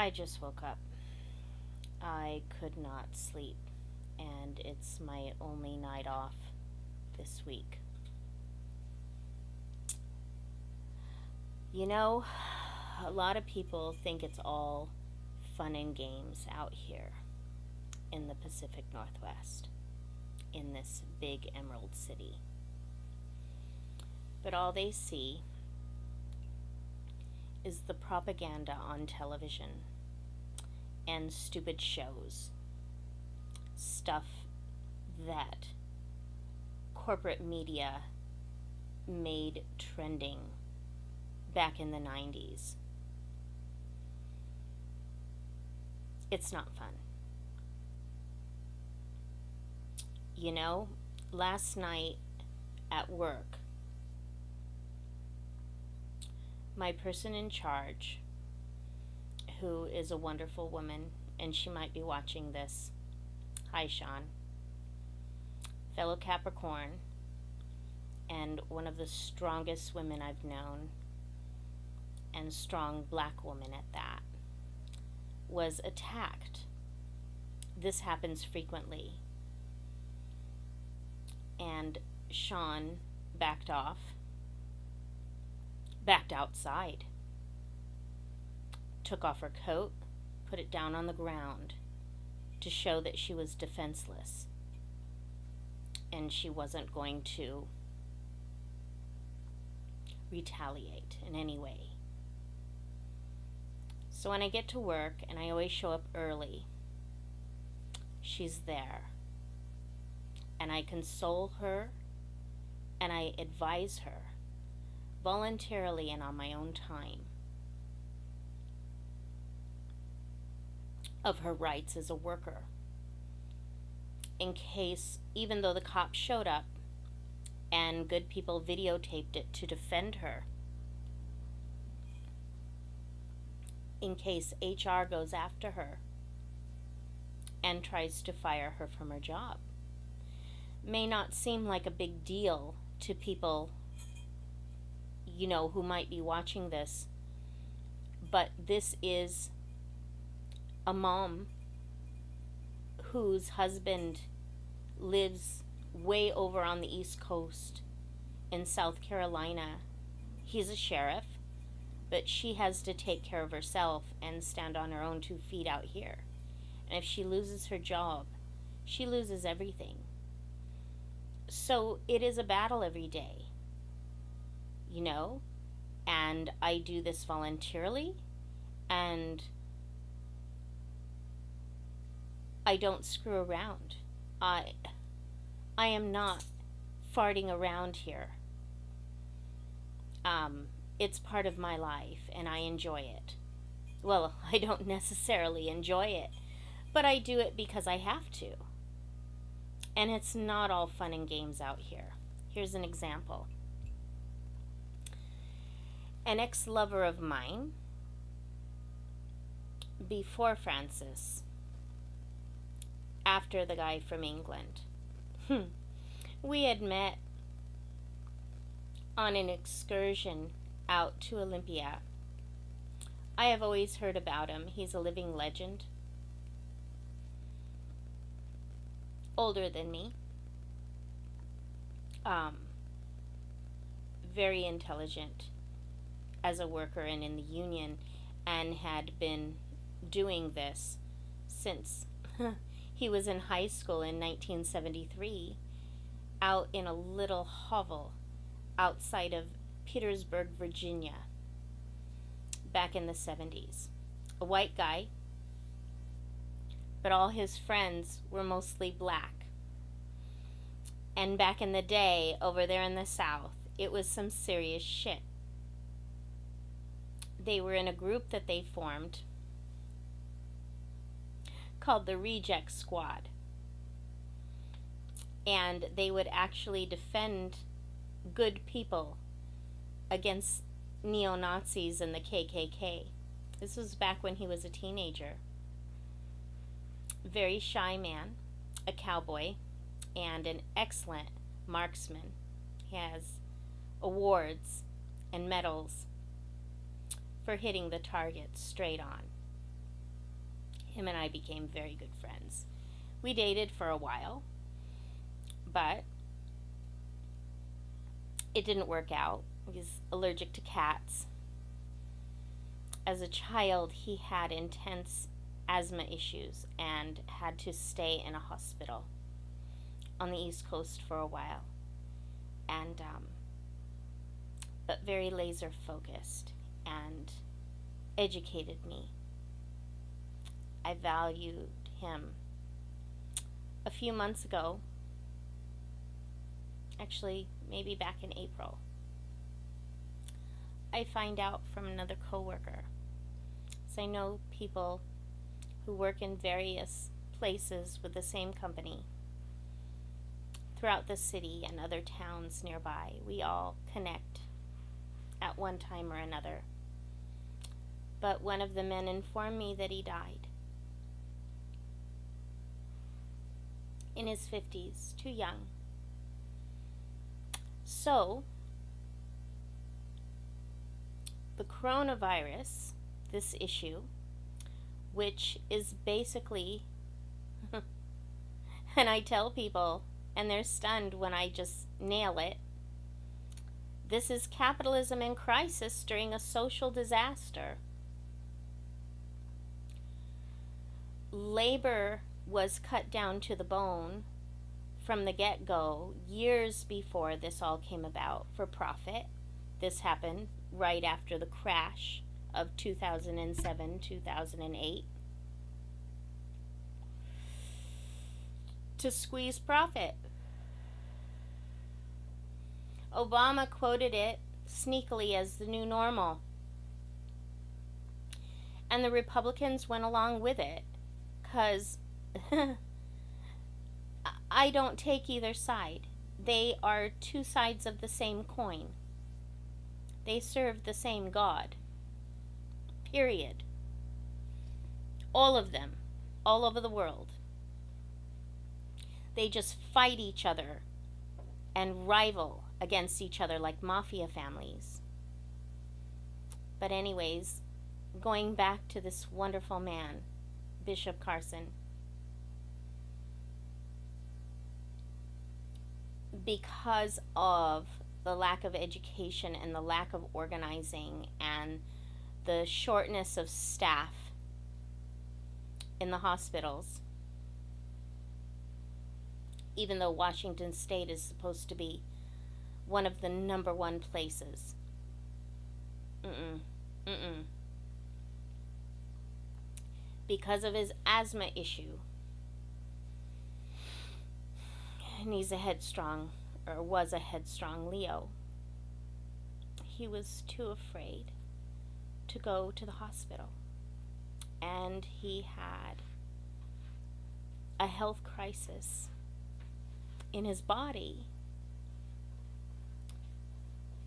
I just woke up. I could not sleep, and it's my only night off this week. You know, a lot of people think it's all fun and games out here in the Pacific Northwest, in this big emerald city. But all they see is the propaganda on television and stupid shows. Stuff that corporate media made trending back in the 90s. It's not fun. You know, last night at work, my person in charge, who is a wonderful woman, and she might be watching this. Hi, Sean. Fellow Capricorn, and one of the strongest women I've known, and strong black woman at that, was attacked. This happens frequently. And Sean backed outside, took off her coat, put it down on the ground to show that she was defenseless and she wasn't going to retaliate in any way. So when I get to work, and I always show up early, she's there. And I console her and I advise her voluntarily and on my own time of her rights as a worker, in case, even though the cops showed up and good people videotaped it to defend her, in case HR goes after her and tries to fire her from her job. May not seem like a big deal to people, you know, who might be watching this, but this is a mom whose husband lives way over on the East Coast in South Carolina. He's a sheriff, but she has to take care of herself and stand on her own 2 feet out here. And if she loses her job, she loses everything. So it is a battle every day, you know, and I do this voluntarily, and I don't screw around. I am not farting around here. It's part of my life and I enjoy it. Well, I don't necessarily enjoy it, but I do it because I have to. And it's not all fun and games out here. Here's an example. An ex-lover of mine, before Francis, after the guy from England, we had met on an excursion out to Olympia. I have always heard about him. He's a living legend. Older than me. Very intelligent as a worker and in the union, and had been doing this since he was in high school in 1973, out in a little hovel outside of Petersburg, Virginia, back in the 70s. A white guy, but all his friends were mostly black. And back in the day, over there in the South, it was some serious shit. They were in a group that they formed called the Reject Squad. And they would actually defend good people against neo-Nazis and the KKK. This was back when he was a teenager. Very shy man, a cowboy, and an excellent marksman. He has awards and medals for hitting the target straight on. him and I became very good friends. We dated for a while, but it didn't work out. He was allergic to cats. As a child, he had intense asthma issues and had to stay in a hospital on the East Coast for a while. And but very laser focused and educated me. I valued him. A few months ago, actually maybe back in April, I find out from another coworker. So I know people who work in various places with the same company throughout the city and other towns nearby. We all connect at one time or another. But one of the men informed me that he died in his 50s, too young. So, the coronavirus, this issue, which is basically, and I tell people, and they're stunned when I just nail it, this is capitalism in crisis during a social disaster. Labor was cut down to the bone from the get-go years before this all came about for profit. This happened right after the crash of 2007, 2008. To squeeze profit. Obama quoted it sneakily as the new normal. And the Republicans went along with it because I don't take either side. They are two sides of the same coin. They serve the same God. Period. All of them. All over the world. They just fight each other and rival against each other like mafia families. But anyways, going back to this wonderful man, Bishop Carson. Because of the lack of education and the lack of organizing and the shortness of staff in the hospitals, even though Washington State is supposed to be one of the number one places. Because of his asthma issue. And he's a headstrong, or was a headstrong Leo. He was too afraid to go to the hospital. And he had a health crisis in his body.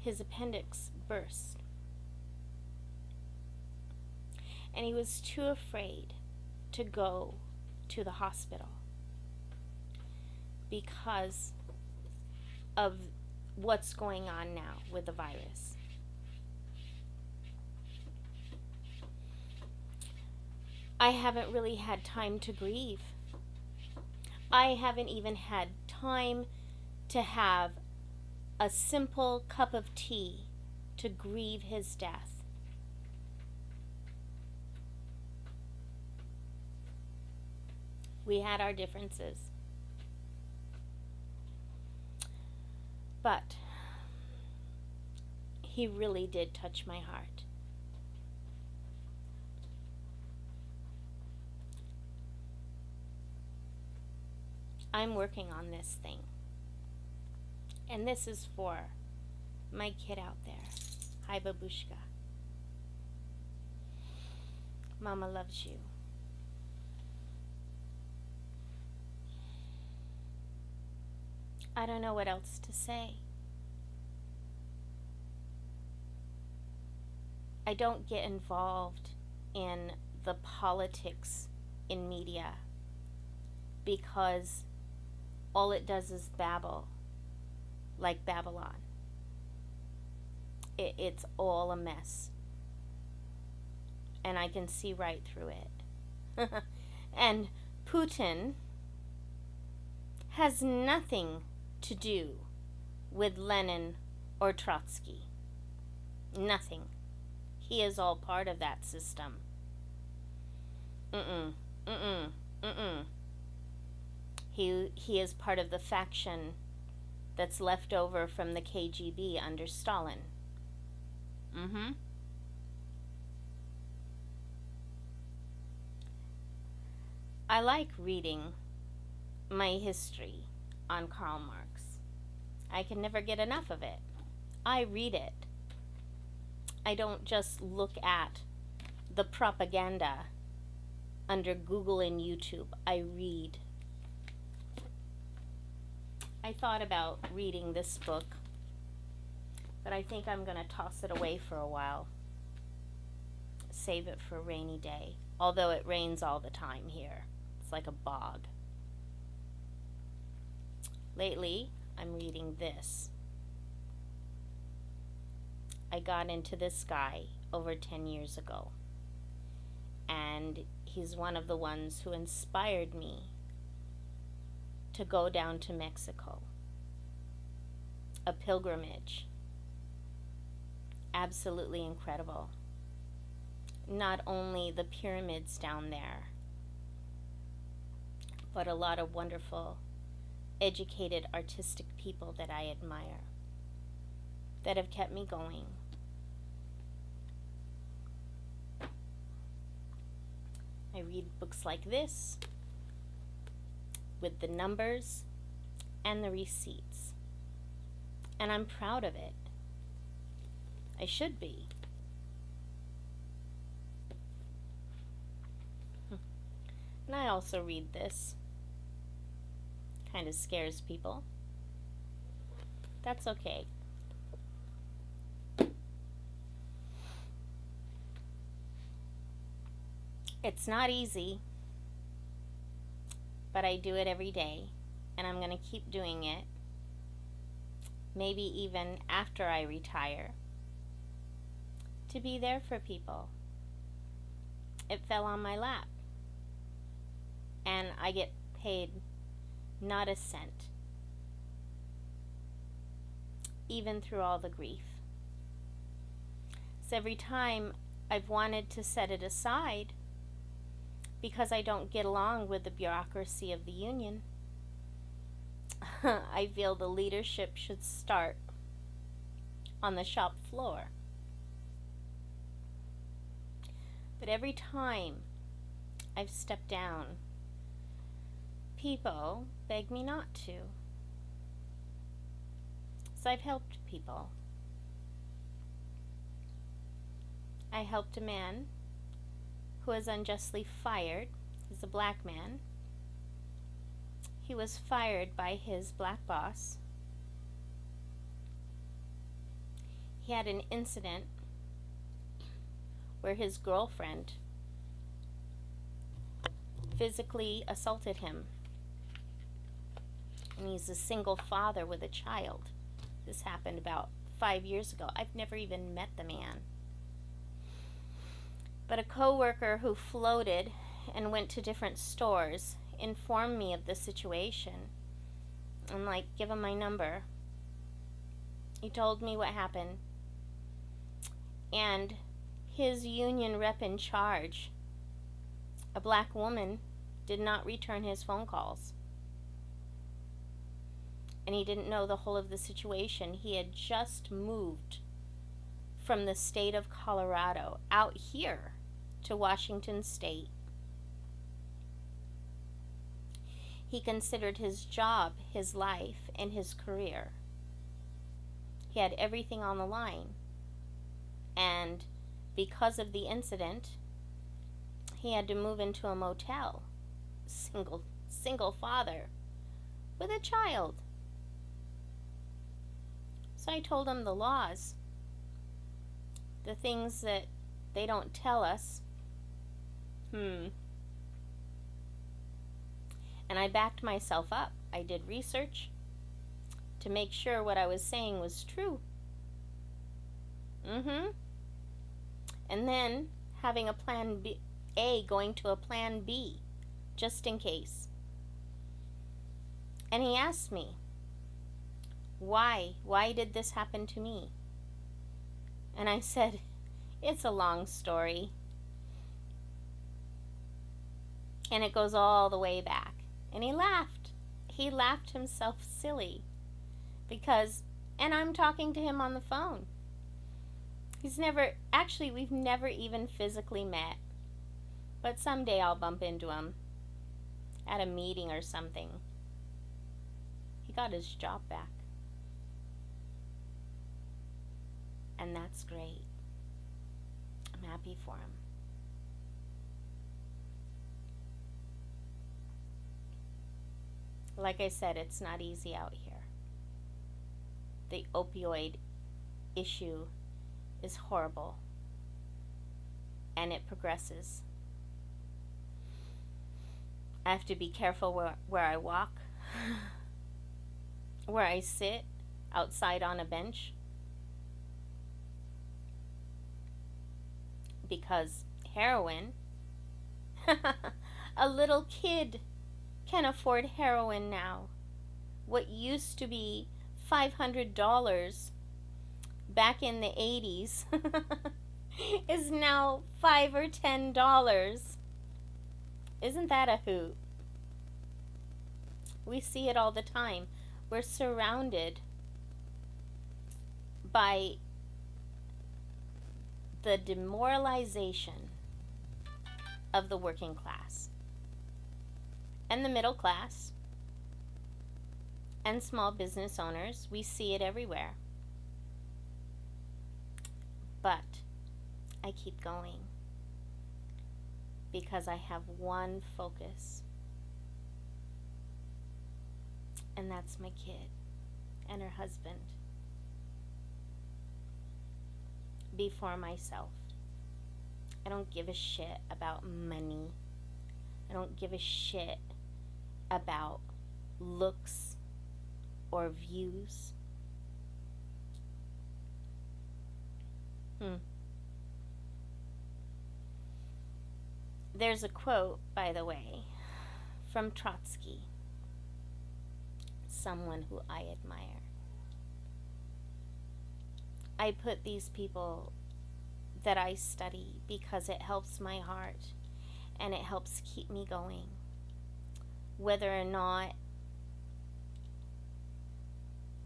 His appendix burst. And he was too afraid to go to the hospital because of what's going on now with the virus. I haven't really had time to grieve. I haven't even had time to have a simple cup of tea to grieve his death. We had our differences. But he really did touch my heart. I'm working on this thing. And this is for my kid out there. Hi, Babushka. Mama loves you. I don't know what else to say. I don't get involved in the politics in media because all it does is babble, like Babylon. It's all a mess. And I can see right through it. And Putin has nothing to do with Lenin or Trotsky. Nothing. He is all part of that system. He is part of the faction that's left over from the KGB under Stalin. I like reading my history on Karl Marx. I can never get enough of it. I read it. I don't just look at the propaganda under Google and YouTube. I read. I thought about reading this book, but I think I'm going to toss it away for a while. Save it for a rainy day. Although it rains all the time here. It's like a bog. Lately, I'm reading this. I got into this guy over 10 years ago. And he's one of the ones who inspired me to go down to Mexico. A pilgrimage. Absolutely incredible. Not only the pyramids down there, but a lot of wonderful, educated, artistic people that I admire, that have kept me going. I read books like this, with the numbers and the receipts. And I'm proud of it. I should be. And I also read this. Kind of scares people. That's okay. It's not easy, but I do it every day, and I'm going to keep doing it, maybe even after I retire, to be there for people. It fell on my lap, and I get paid not a cent, even through all the grief. So every time I've wanted to set it aside, because I don't get along with the bureaucracy of the union, I feel the leadership should start on the shop floor. But every time I've stepped down, people beg me not to. So I've helped people. I helped a man who was unjustly fired. He's a black man. He was fired by his black boss. He had an incident where his girlfriend physically assaulted him. And he's a single father with a child. This happened about 5 years ago. I've never even met the man. But a coworker who floated and went to different stores informed me of the situation. I'm like, give him my number. He told me what happened. And his union rep in charge, a black woman, did not return his phone calls. And he didn't know the whole of the situation. He had just moved from the state of Colorado out here to Washington State. He considered his job, his life, and his career. He had everything on the line. And because of the incident, he had to move into a motel. Single father with a child. So I told him the laws, the things that they don't tell us. And I backed myself up. I did research to make sure what I was saying was true. And then having a plan B, A going to a plan B just in case. And he asked me, why? Why did this happen to me? And I said, it's a long story. And it goes all the way back. And he laughed. He laughed himself silly. Because, and I'm talking to him on the phone. We've never even physically met. But someday I'll bump into him at a meeting or something. He got his job back. And that's great. I'm happy for him. Like I said, it's not easy out here. The opioid issue is horrible. And it progresses. I have to be careful where I walk, where I sit outside on a bench. Because heroin, a little kid can afford heroin now. What used to be $500 back in the 80s is now $5 or $10. Isn't that a hoot? We see it all the time. We're surrounded by the demoralization of the working class and the middle class and small business owners. We see it everywhere. But I keep going because I have one focus, and that's my kid and her husband before myself. I don't give a shit about money. I don't give a shit about looks or views. There's a quote, by the way, from Trotsky, someone who I admire. I put these people that I study because it helps my heart and it helps keep me going. Whether or not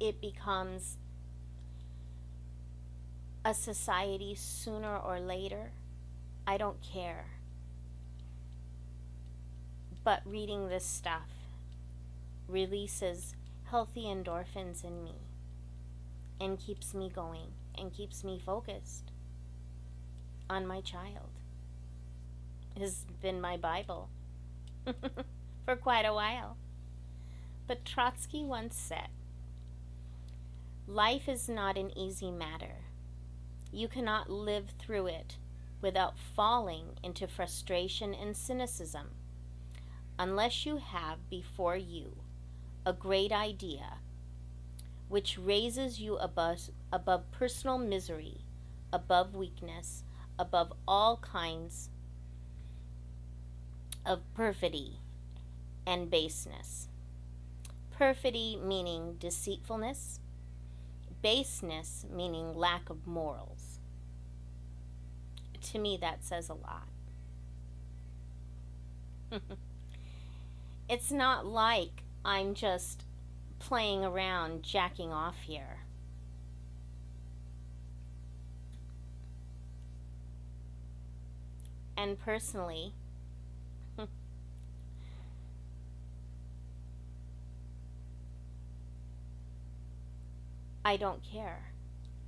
it becomes a society sooner or later, I don't care. But reading this stuff releases healthy endorphins in me and keeps me going and keeps me focused on my child. It has been my Bible for quite a while. But Trotsky once said, "Life is not an easy matter. You cannot live through it without falling into frustration and cynicism, unless you have before you a great idea which raises you above personal misery, above weakness, above all kinds of perfidy and baseness." Perfidy meaning deceitfulness, baseness meaning lack of morals. To me, that says a lot. It's not like I'm just playing around, jacking off here. And personally, I don't care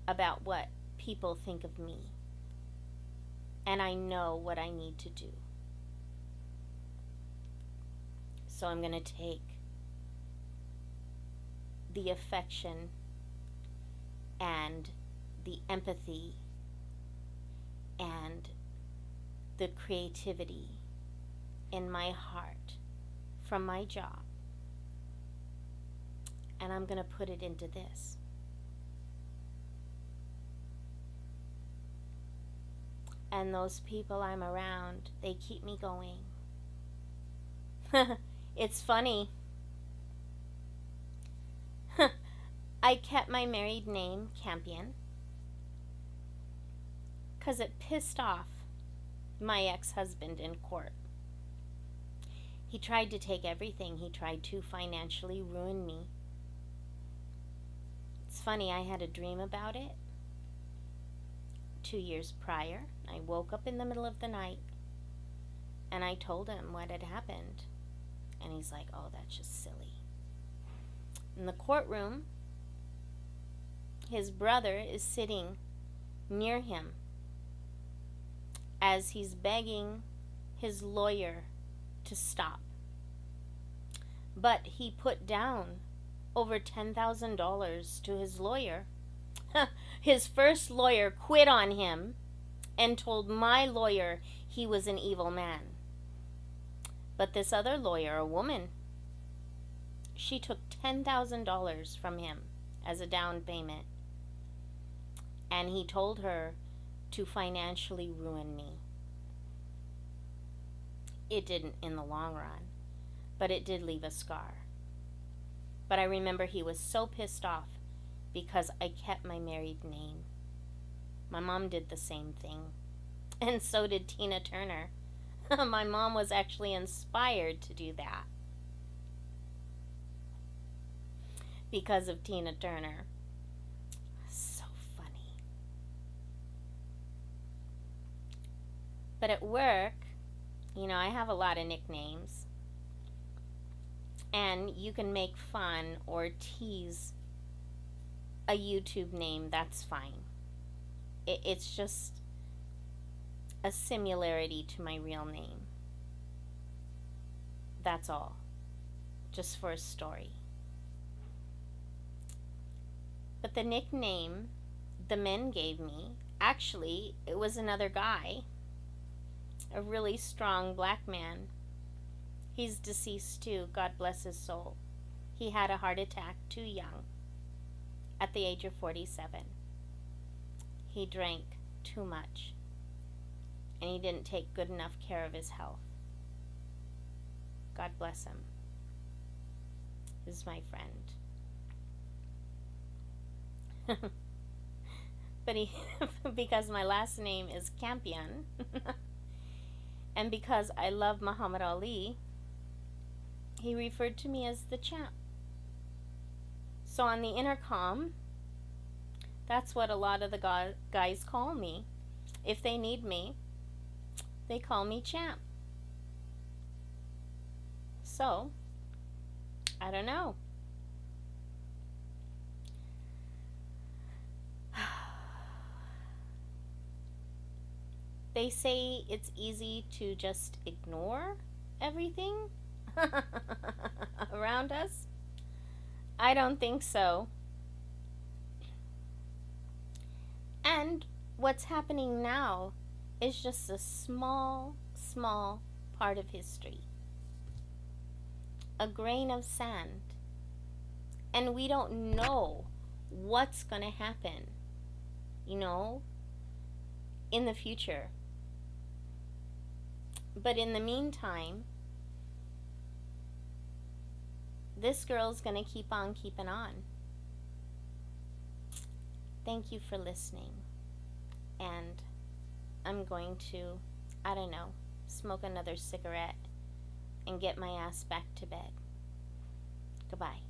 about what people think of me. And I know what I need to do. So I'm going to take the affection and the empathy and the creativity in my heart from my job, and I'm going to put it into this. And those people I'm around, they keep me going. It's funny. I kept my married name, Campion, because it pissed off my ex-husband in court. He tried to take everything. He tried to financially ruin me. It's funny, I had a dream about it 2 years prior. I woke up in the middle of the night and I told him what had happened. And he's like, oh, that's just silly. In the courtroom, his brother is sitting near him as he's begging his lawyer to stop. But he put down over $10,000 to his lawyer. His first lawyer quit on him and told my lawyer he was an evil man. But this other lawyer, a woman, she took $10,000 from him as a down payment. And he told her to financially ruin me. It didn't in the long run, but it did leave a scar. But I remember he was so pissed off because I kept my married name. My mom did the same thing, and so did Tina Turner. My mom was actually inspired to do that because of Tina Turner. So funny. But at work, I have a lot of nicknames. And you can make fun or tease a YouTube name, that's fine. It's just a similarity to my real name. That's all. Just for a story. But the nickname the men gave me, actually, it was another guy. A really strong black man. He's deceased too, God bless his soul. He had a heart attack too young, at the age of 47. He drank too much, and he didn't take good enough care of his health. God bless him. This is my friend. But because my last name is Campion, and because I love Muhammad Ali, he referred to me as the champ. So on the intercom, that's what a lot of the guys call me. If they need me, they call me champ. So, I don't know. They say it's easy to just ignore everything around us. I don't think so. And what's happening now is just a small part of history. A grain of sand. And we don't know what's going to happen, in the future. But in the meantime, this girl's going to keep on keeping on. Thank you for listening. And I'm going to, smoke another cigarette and get my ass back to bed. Goodbye.